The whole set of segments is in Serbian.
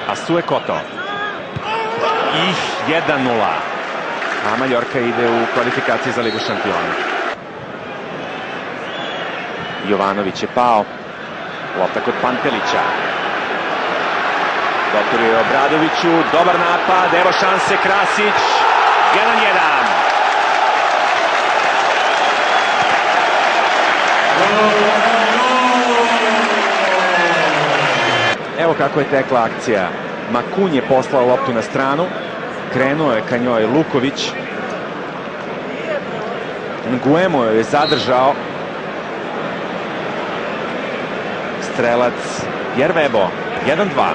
Asue Koto. I 1:0. A Mallorca ide u kvalifikaciji za Ligu šampiona. Jovanović je pao. Lopta kod Pantelića. Doturuje Obradoviću. Dobar napad. Evo šanse. Krasić. 1:1. Evo kako je tekla akcija. Makun je poslao loptu na stranu. Krenuo je ka njoj Luković. Nguemo je zadržao. Strelac Jervebo. 1:2.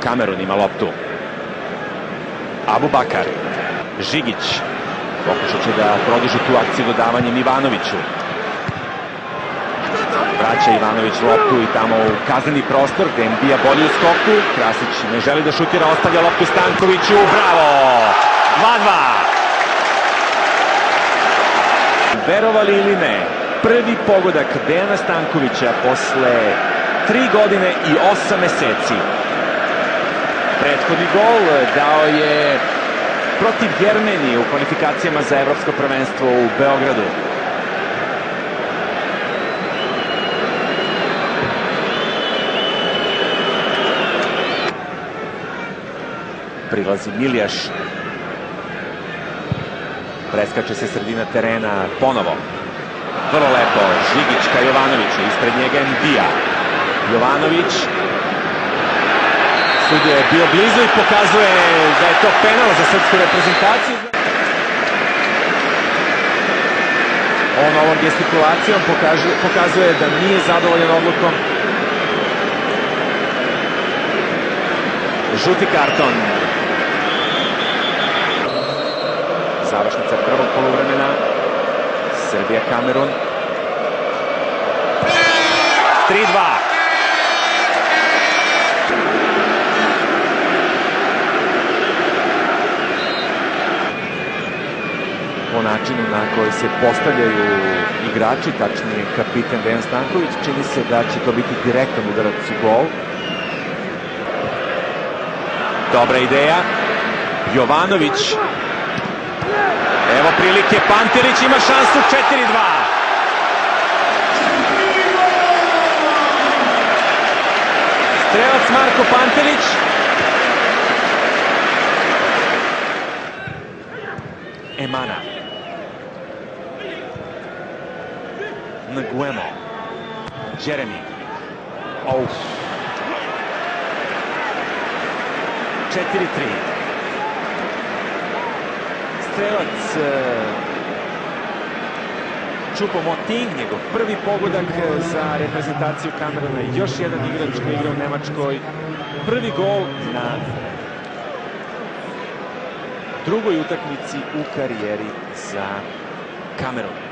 Kamerun ima loptu. Abubakar. Žigić. Pokušat će da produži tu akciju dodavanjem Ivanoviću. Vraća Ivanović loptu i tamo u kazneni prostor gde Mbija bolji u skoku. Krasić ne želi da šutira, ostavlja loptu Stankoviću. Bravo! 2:2. Verovali ili ne, prvi pogodak Dejana Stankovića posle 3 godine i 8 meseci. Prethodni gol dao je protiv Jermenije u kvalifikacijama za evropsko prvenstvo u Beogradu. Prilazi Miljaš. Preskače se sredina terena ponovo. Vrlo lepo. Žigić ka Jovanoviću. Ispred njega Mbija. Jovanović. Sudija je bio blizu i pokazuje da je to penal za srpsku reprezentaciju. On ovom gestikulacijom pokazuje da nije zadovoljan odlukom. Žuti karton. Završnica prvog poluvremena. Srbija Kamerun. 3:2. Po načinu na koji se postavljaju igrači, tačnije kapitan Dejan Stanković, čini se da će to biti direktan udarac u gol. Dobra ideja. Jovanović. Evo prilike, Pantelić ima šansu. 4:2. Strelac Marko Pantelić. Emana. Nguemo. Jeremy. 4:3. Strelac Choupo-Moting, njegov prvi pogodak za reprezentaciju Kameruna. Još jedan igrač koji igra u Nemačkoj. Prvi gol na drugoj utakmici u karijeri za Kamerun.